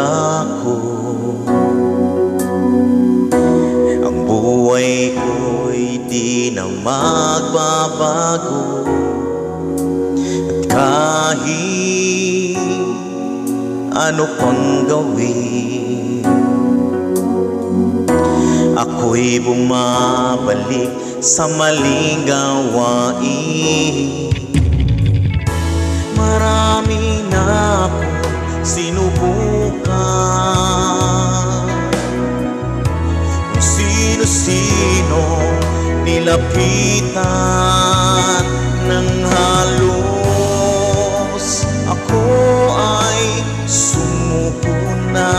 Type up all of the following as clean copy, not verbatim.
ako. Ang buhay ko'y di na magbabago, at kahit ano pang gawin, ako'y bumabalik sa maling gawain. Marami na akong sinubukan, kung sino-sino nilapitan ng halos. Ako ay sumuko na,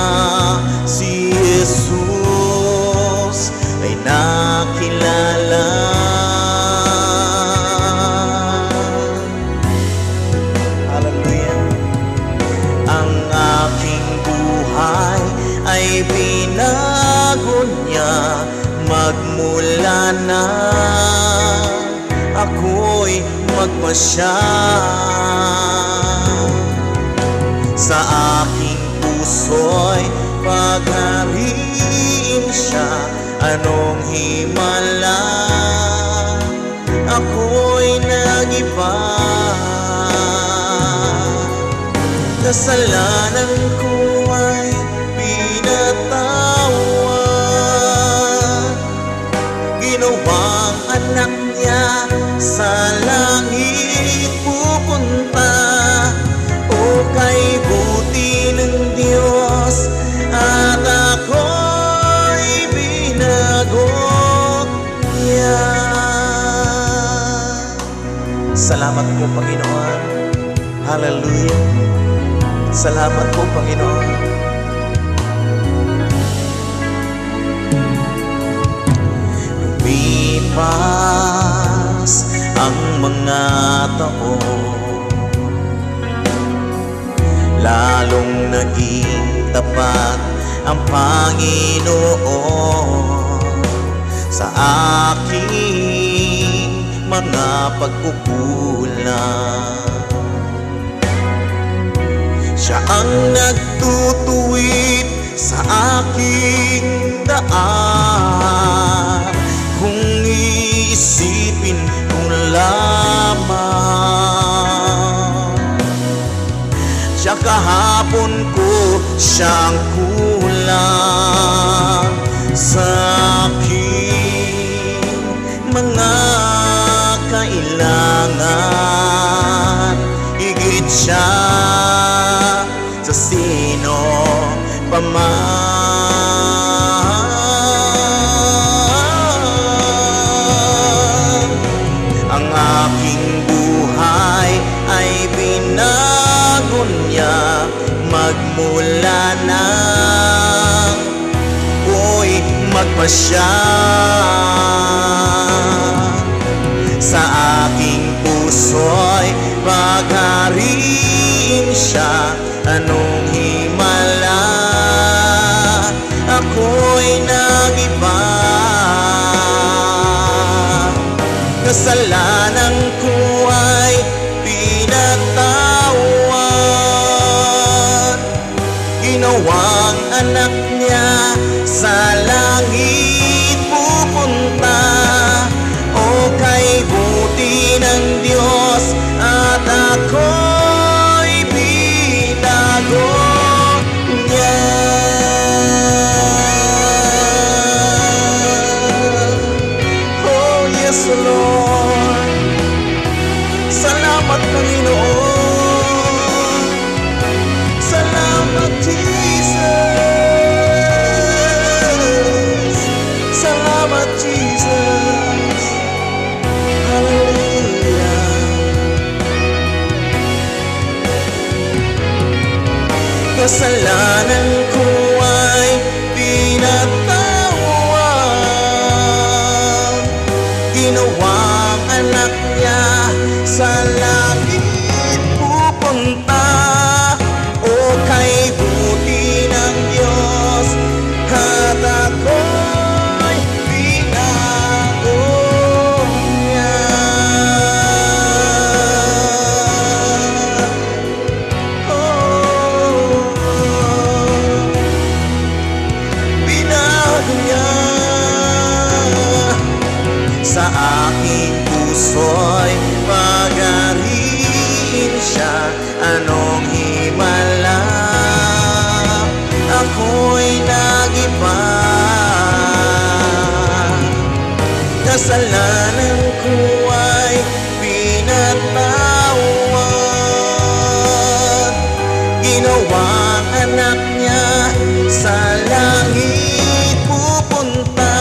si Jesus ay nakilala. Hallelujah. Ang aking buhay ay binago niya magmula na ako'y magpasya. Sa aking puso'y paghariin siya. Anong himala, ako'y nag-iba. Kasalanan ko ay pinatawad, ginawang anak niya sa langit pupunta. O kay buti ng Diyos at ako'y binago niya. Salamat po, Panginoon. Hallelujah. Salamat po, Panginoon. Lumipas ang mga taon, lalong naging tapat ang Panginoon sa aking mga pagkukulang. Siya ang nagtutuwid sa aking daan, kung iisipin ko lamang. Siya kahapon ko, siyang kulang sa aking mga kailangan. Higit siya sa sino pa man. Ang aking buhay ay binago niya magmula nang ako'y magpasya. Sa aking puso'y paghariin siya. Anong himala, ako'y nag-iba. Kasalanan ko ay pinatawad, ginawang anak niya sa langit pupunta. O kay buti ng Diyos at ako'y binago niya. Oh yes, Lord. Salamat, Panginoon. Salamat, Jesus. Salamat, Jesus. ako ay pinatawad. Ginawang anak niya sa langit pupunta.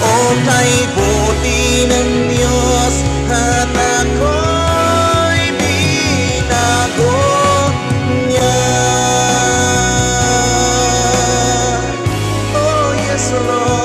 O kay buti ng Diyos at ako'y binago niya. Oh yes, Lord.